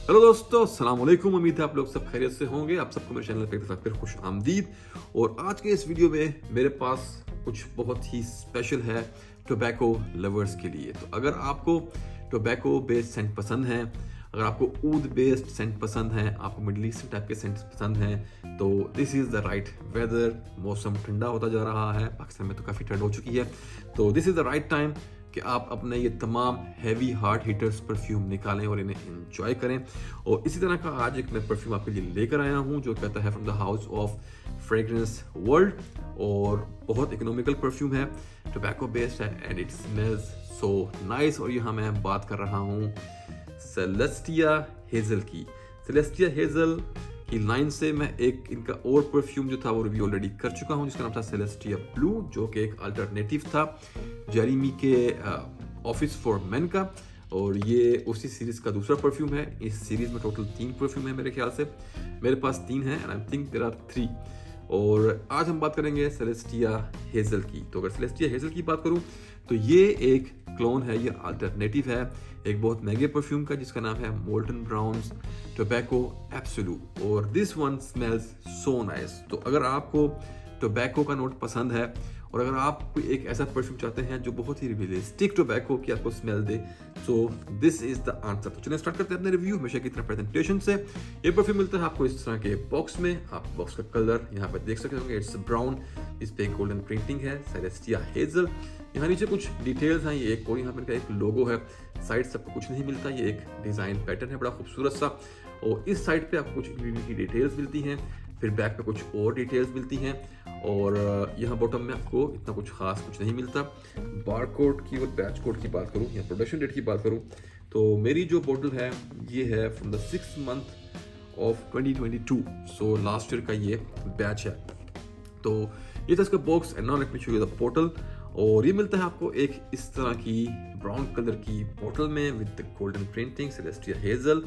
Hello दोस्तों, अस्सलाम वालेकुम। उम्मीद है आप लोग सब खैरियत से होंगे। आप सबको मेरे चैनल पे एक बार फिर खुश आमदीद। और आज के इस वीडियो में मेरे पास कुछ बहुत ही स्पेशल है टोबैको लवर्स के लिए। तो अगर आपको टोबैको बेस्ड सेंट पसंद है, अगर आपको ऊद बेस्ड सेंट पसंद है, आपको मिडल ईस्ट टाइप के सेंट पसंद हैं, तो this is the right weather. मौसम ठंडा होता जा रहा है, पाकिस्तान में तो काफ़ी ठंड हो चुकी है, तो this is the right time कि आप अपने ये तमाम हैवी हार्ट हीटर्स परफ्यूम निकालें और इन्हें एंजॉय करें। और इसी तरह का आज एक मैं परफ्यूम आपके लिए लेकर आया हूँ जो कहता है from the house of fragrance world, और बहुत इकोनॉमिकल परफ्यूम है, टोबैको बेस्ड है and it smells so nice. और यहाँ मैं बात कर रहा हूँ सेलेस्टिया हेजल की। सेलेस्टिया हेजल की लाइन से मैं एक इनका और परफ्यूम जो था वो रिव्यू ऑलरेडी कर चुका हूँ, जिसका नाम था सेलेस्टिया ब्लू, जो कि एक अल्टरनेटिव था जेरेमी के ऑफिस फॉर मेन का। और ये उसी सीरीज का दूसरा परफ्यूम है। इस सीरीज में टोटल 3 परफ्यूम है मेरे ख्याल से। मेरे पास 3 है and I think there are 3। और आज हम बात करेंगे सेलेस्टिया हेजल की। तो अगर सेलेस्टिया हेजल की बात करूं तो ये एक क्लोन है, ये अल्टरनेटिव है एक बहुत महंगे परफ्यूम का जिसका नाम है मोल्टन ब्राउन्स टोबैको एब्सोल्यूट। और this one smells so nice. तो अगर आपको टोबैको का नोट पसंद है और अगर आप एक ऐसा परफ्यूम चाहते हैं जो बहुत ही रियलिस्टिक टोबैको की आपको smell they, so this is the answer. तो चलिए स्टार्ट करते हैं अपने रिव्यू हमेशा की तरह प्रेजेंटेशन से। ये परफ्यूम मिलता है आपको इस तरह के बॉक्स में। आप बॉक्स का कलर यहाँ पर देख सकते होंगे, इट्स ब्राउन, इस पे गोल्डन प्रिंटिंग है, सेलेस्टिया हेजल। यहाँ नीचे कुछ डिटेल्स हैं, ये एक और यहाँ पर एक लोगो है। साइड से आपको कुछ नहीं मिलता, ये एक डिजाइन पैटर्न है बड़ा खूबसूरत सा। और इस साइड पे आपको कुछ की डिटेल्स मिलती हैं, फिर बैक पे कुछ और डिटेल्स मिलती हैं, और यहाँ बॉटम में आपको इतना कुछ खास कुछ नहीं मिलता। बारकोड की और बैच कोड की बात करूँ या प्रोडक्शन डेट की बात करूँ तो मेरी जो बॉटल है ये है from the 6th month of 2022, so last year का ये बैच है। तो ये था इसका box and now let me show you the bottle. और ये मिलता है आपको एक इस तरह की ब्राउन कलर की बॉटल में with the golden printing Celestia hazel.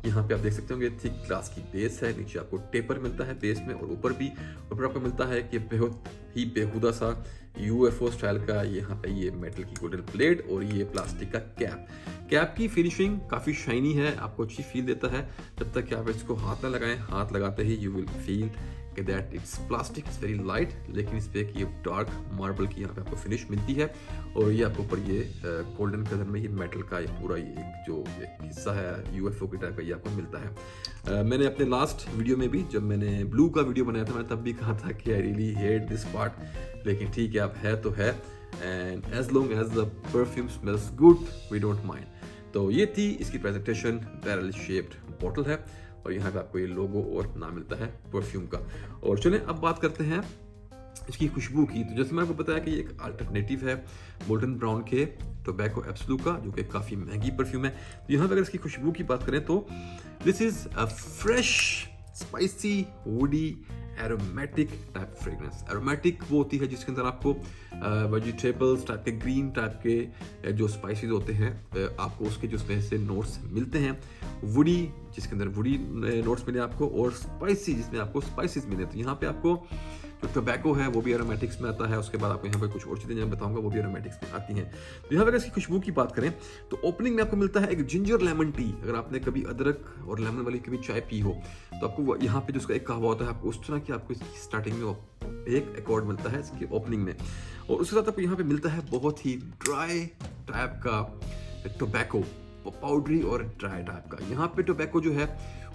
यहाँ पे आप देख सकते होंगे थिक ग्लास की बेस है, नीचे आपको टेपर मिलता है बेस में और ऊपर भी। ऊपर आपको मिलता है कि बहुत ही बेहुदा सा यूएफओ स्टाइल का यहाँ पे ये मेटल की गोल्डन प्लेट और ये प्लास्टिक का कैप। कैप की फिनिशिंग काफ़ी शाइनी है, आपको अच्छी फील देता है जब तक कि आप इसको हाथ ना लगाएं। हाथ लगाते ही यू विल फील कि that it's plastic, it's very light, लेकिन इस पे एक ये डार्क मार्बल की यहाँ पे आपको फिनिश मिलती है। और ये आपको ऊपर ये गोल्डन कलर में ये मेटल का ये पूरा ये जो एक हिस्सा है यूएफओ की टाइप का ये आपको मिलता है। मैंने अपने लास्ट वीडियो में भी जब मैंने ब्लू का वीडियो बनाया था मैंने तब भी कहा था कि I really hate this part, लेकिन ठीक है अब है तो है, and as long as the perfume smells good we don't mind. तो ये थी इसकी प्रेजेंटेशन। बैरल शेप्ड बॉटल है और यहाँ पे आपको ये लोगो और नाम मिलता है परफ्यूम का। और चलें अब बात करते हैं इसकी खुशबू की। तो जैसे मैंने आपको बताया कि ये एक अल्टरनेटिव है मोल्टन ब्राउन के टोबैको एब्सोल्यूट का, जो कि काफ़ी महंगी परफ्यूम है। तो यहाँ पे अगर इसकी खुशबू की बात करें तो this is a fresh spicy woody aromatic type fragrance. Aromatic वो होती है जिसके अंदर आपको वेजिटेबल्स टाइप के, ग्रीन टाइप के जो स्पाइसेस होते हैं आपको उसके जो उसमें से नोट्स मिलते हैं। वुडी जिसके अंदर वुडी नोट्स मिले आपको, और स्पाइसी जिसमें आपको स्पाइसेस मिले। तो यहाँ पे आपको जो टोबैको है वो भी एरोमेटिक्स में आता है। उसके बाद आपको यहाँ पे कुछ और चीज़ें मैं बताऊंगा वो भी एरोमेटिक्स में आती हैं। तो यहाँ पे अगर इसकी खुशबू की बात करें तो ओपनिंग में आपको मिलता है एक जिंजर लेमन टी। अगर आपने कभी अदरक और लेमन वाली कभी चाय पी हो तो आपको यहाँ पे जो एक कहावा होता है आपको उस तरह की आपको इसकी स्टार्टिंग में एक अकॉर्ड मिलता है इसकी ओपनिंग में। और उसके साथ आपको यहाँ पे मिलता है बहुत ही ड्राई टाइप का टोबैको, पाउडरी और ड्राई टाइप का। यहाँ पे टोबैको जो है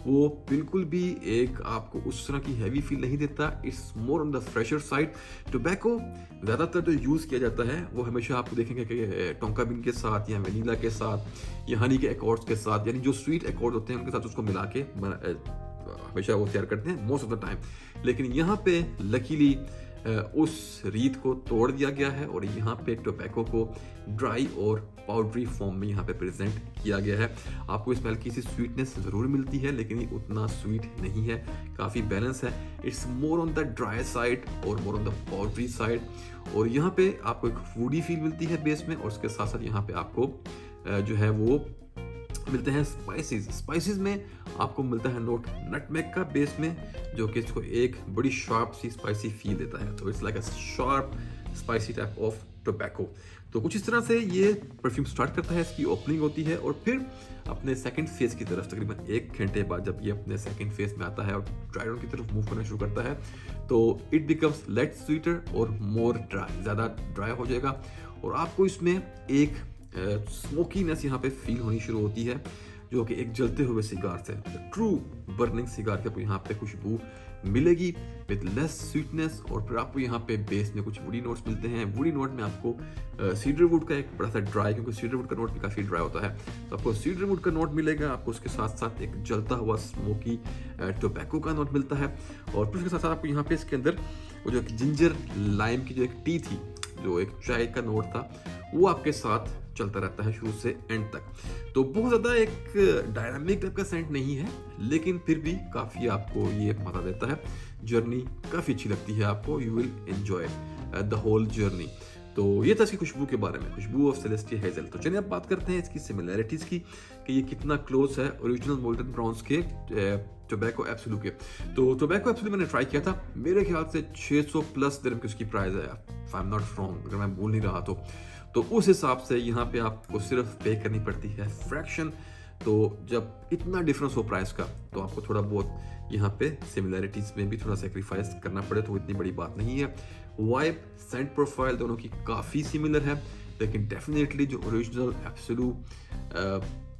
वो बिल्कुल भी एक आपको उस तरह की हैवी फील नहीं देता। It's more on the fresher side. Tobacco ज़्यादातर जो यूज़ किया जाता है वो हमेशा आपको देखेंगे कि टोंका बीन के साथ या वेनिला के साथ या हनी के अकॉर्ड्स के साथ, यानी जो स्वीट अकॉर्ड होते हैं उनके साथ उसको मिला के हमेशा वो तैयार करते हैं मोस्ट ऑफ द टाइम। लेकिन यहाँ पे लकीली उस रीत को तोड़ दिया गया है और यहाँ पे टोबैको को ड्राई और पाउडरी फॉर्म में यहाँ पे प्रेजेंट किया गया है। आपको इसमें हल्की सी स्वीटनेस ज़रूर मिलती है लेकिन ये उतना स्वीट नहीं है, काफ़ी बैलेंस है। It's more on the dry side और more on the powdery side. और यहाँ पे आपको एक फूडी फील मिलती है बेस में, और उसके साथ साथ यहाँ पे आपको जो है वो मिलते हैं स्पाइसेस में आपको मिलता है नोट नटमेग का बेस में, जो कि इसको एक बड़ी शार्प सी स्पाइसी फील देता है। तो it's like a sharp spicy type of tobacco. तो कुछ इस तरह से ये परफ्यूम स्टार्ट करता है, इसकी ओपनिंग होती है और फिर अपने सेकंड फेज की तरफ तकरीबन 1 घंटे बाद जब ये अपने सेकंड फेज में आता है और ड्राई डाउन की तरफ मूव करना शुरू करता है तो इट बिकम्स लेट स्वीटर और मोर ड्राई, ज़्यादा ड्राई हो जाएगा और आपको इसमें एक स्मोकीनेस यहाँ पे फील होनी शुरू होती है जो कि एक जलते हुए सिगार से, ट्रू बर्निंग सिगार की आपको यहाँ पे खुशबू मिलेगी विद लेस स्वीटनेस। और फिर आपको यहाँ पे बेस में कुछ वुडी नोट्स मिलते हैं। वुडी नोट में आपको सीडर वुड का एक बड़ा सा ड्राई, क्योंकि सीडर वुड का नोट भी काफ़ी ड्राई होता है, तो आपको सीडर वुड का नोट मिलेगा। आपको उसके साथ साथ एक जलता हुआ स्मोकी टोबैको का नोट मिलता है और फिर उसके साथ साथ आपको यहाँ पे इसके अंदर वो जो जिंजर लाइम की जो एक टी थी, जो एक चाय का नोट था, वो आपके साथ चलता रहता है शुरू से एंड तक। तो बहुत ज़्यादा एक डायनामिक टाइप का सेंट नहीं है, लेकिन फिर भी काफ़ी आपको ये मज़ा देता है। जर्नी काफ़ी अच्छी लगती है आपको, you will enjoy the whole journey. तो ये था इसकी खुशबू के बारे में, खुशबू ऑफ सेलेस्टिया हेजल। तो चलिए अब बात करते हैं इसकी सिमिलैरिटीज़ की कि ये कितना क्लोज है ओरिजिनल मोल्टन ब्राउन्स के टोबैको एब्सोल्यू के। तो टोबैको एब्सोल्यू मैंने ट्राई किया था, मेरे ख्याल से 600 प्लस दिरहम की उसकी प्राइस है, if I am not wrong, अगर मैं भूल नहीं रहा तो उस हिसाब से यहाँ पे आपको सिर्फ पे करनी पड़ती है फ्रैक्शन। तो जब इतना डिफरेंस हो प्राइस का तो आपको थोड़ा बहुत यहाँ पे सिमिलैरिटीज में भी थोड़ा सेक्रीफाइस करना पड़े, तो इतनी बड़ी बात नहीं है। वाइब, सेंट प्रोफाइल दोनों की काफ़ी सिमिलर है, लेकिन डेफिनेटली जो ओरिजिनल एब्सोल्यू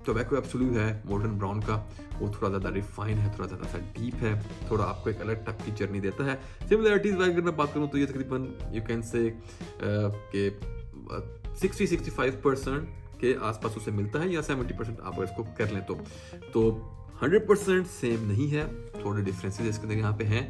टोबैको एब्सोल्यू है मोल्टन ब्राउन का, वो थोड़ा ज़्यादा रिफाइन है, थोड़ा ज़्यादा सा डीप है, थोड़ा आपको एक अलग टाइप की जर्नी देता है। सिमिलैरिटीज वाइज अगर मैं बात करूँ तो ये तकरीबन यू कैन से के 60-65% के आसपास उसे मिलता है, या 70% आप इसको कर लें तो 100% सेम नहीं है, थोड़े डिफरेंसेस इसके अंदर यहाँ पे हैं,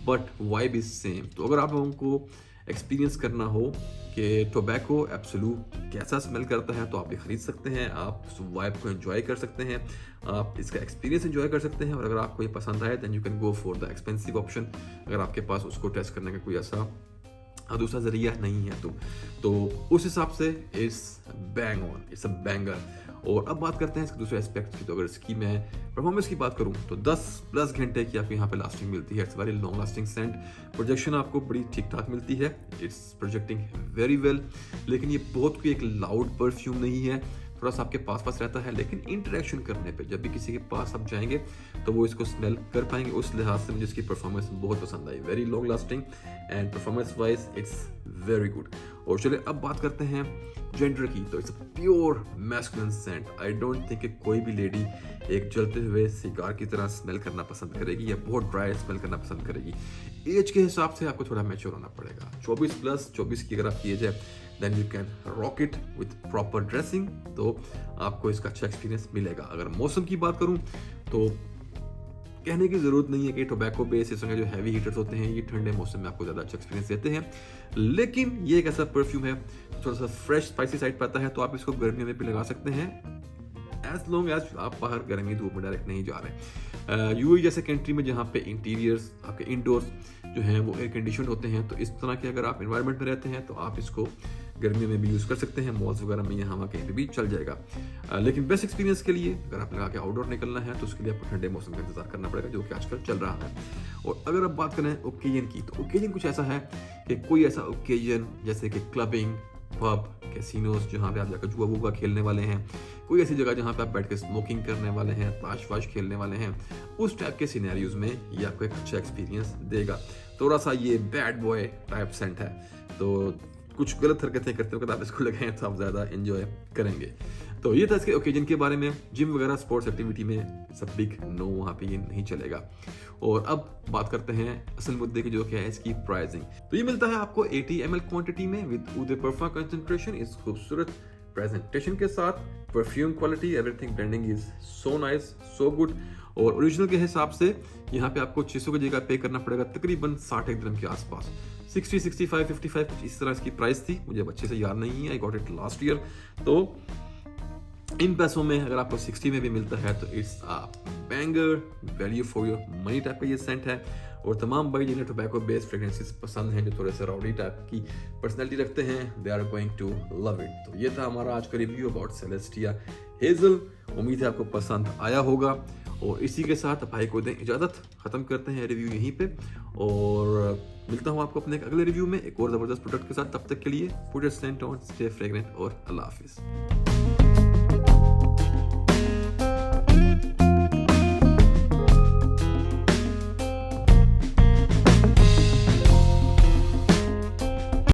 बट वाइब इज सेम। तो अगर आप लोगों को एक्सपीरियंस करना हो कि टोबैको एब्सोल्यू कैसा स्मेल करता है तो आप ये खरीद सकते हैं, आप उस वाइब को एंजॉय कर सकते हैं, आप इसका एक्सपीरियंस एंजॉय कर सकते हैं। और अगर आपको ये पसंद आए then you can go for the expensive option, अगर आपके पास उसको टेस्ट करने का कोई ऐसा दूसरा जरिया नहीं है तो उस हिसाब से it's bang on, it's a banger. और अब बात करते हैं इसके दूसरे एस्पेक्ट की। तो अगर इसकी मैं परफॉर्मेंस की बात करूं तो 10 प्लस घंटे की आपको यहाँ पे लास्टिंग मिलती है। It's very long lasting scent. Projection आपको बड़ी ठीक ठाक मिलती है, इट्स प्रोजेक्टिंग वेरी वेल। लेकिन ये बहुत कोई एक लाउड परफ्यूम नहीं है, थोड़ा सा आपके पास रहता है, लेकिन इंटरेक्शन करने पे जब भी किसी के पास आप जाएंगे तो वो इसको स्मेल कर पाएंगे। उस लिहाज से मुझे इसकी परफॉर्मेंस बहुत पसंद आई, very long lasting and performance wise it's very good. और चलिए अब बात करते हैं जेंडर की। तो it's a pure masculine scent. I don't think कि कोई भी लेडी एक जलते हुए सिगार की तरह स्मेल करना पसंद करेगी या बहुत ड्राई स्मेल करना पसंद करेगी। एज के हिसाब से आपको थोड़ा मैच्योर होना पड़ेगा। 24 प्लस 24 की अगर आपकी एज है then you can rock it with proper dressing, तो आपको इसका अच्छा एक्सपीरियंस मिलेगा। अगर मौसम की बात करूं तो कहने की जरूरत नहीं है कि टोबैको बेस इस जो हैवी हीटर्स होते हैं ये ठंडे मौसम में आपको ज़्यादा अच्छा एक्सपीरियंस देते हैं, लेकिन ये एक ऐसा परफ्यूम है थोड़ा सा फ्रेश स्पाइसी साइड पर आता है, तो आप इसको गर्मियों में भी लगा सकते हैं एज लॉन्ग एज आप बाहर गर्मी धूप में डायरेक्ट नहीं जा रहे। यूएई जैसे कंट्री में जहाँ पे इंटीरियर्स आपके इंडोर्स जो हैं वो एयर कंडीशन होते हैं, तो इस तरह के अगर आप इन्वायरमेंट में रहते हैं तो आप इसको गर्मियों में भी यूज़ कर सकते हैं, मॉल्स वगैरह में यहाँ वहाँ कहीं पे भी चल जाएगा। लेकिन बेस्ट एक्सपीरियंस के लिए अगर आप लगा के आउटडोर निकलना है तो उसके लिए आपको ठंडे मौसम का इंतजार करना पड़ेगा, जो कि आजकल चल रहा है। और अगर आप बात करें ओकेजन की, तो ओकेजन कुछ ऐसा है कि कोई ऐसा ओकेजन जैसे कि क्लबिंग, पब, कैसीनोस जहाँ पे आप जाकर जुआ वुआ खेलने वाले हैं, कोई ऐसी जगह जहाँ पे आप बैठ के स्मोकिंग करने वाले हैं, ताश वाश खेलने वाले हैं, उस टाइप के सिनेरियोज में ये आपको एक अच्छा एक्सपीरियंस देगा। थोड़ा सा ये बैड बॉय टाइप सेंट है, तो कुछ गलत हरकतें करते वक्त आप इसको लगाएं तो आप ज़्यादा एंजॉय करेंगे। तो ये था इसके ओकेजन के बारे में। जिम वगैरह स्पोर्ट्स एक्टिविटी में सब बिग नो, वहाँ पे ये नहीं चलेगा। और अब बात करते हैं असल मुद्दे की, जो क्या है इसकी प्राइसिंग। तो ये मिलता है आपको 80 ml क्वांटिटी में विद उदय परफ्यूम कंसंट्रेशन, इस खूबसूरत प्रेजेंटेशन के साथ। Perfume quality everything branding is so nice, so good. और ओरिजिनल के हिसाब से यहाँ पे आपको 600 की जगह पे करना पड़ेगा तकरीबन 60 दिरहम के आसपास, 60, 65, 55 कुछ इस तरह इसकी प्राइस थी, मुझे अच्छे से याद नहीं है, I got it last year. तो इन पैसों में अगर आपको 60 में भी मिलता है तो it's a banger, value for your money type का ये सेंट है। और तमाम भाई जिन्हें टोबैको बेस्ड फ्रेग्रेंसेस पसंद हैं, जो थोड़े से राउडी टाइप की पर्सनैलिटी रखते हैं, they are going to love it. तो ये था हमारा आज का रिव्यू अबाउट सेलेस्टिया हेजल। उम्मीद है आपको पसंद आया होगा। और इसी के साथ भाई को दें इजाज़त, ख़त्म करते हैं रिव्यू यहीं पे और मिलता हूँ आपको अपने एक अगले रिव्यू में एक और ज़बरदस्त प्रोडक्ट के साथ। तब तक के लिए put your Saint on, stay fragrant और अल्लाह हाफिज़।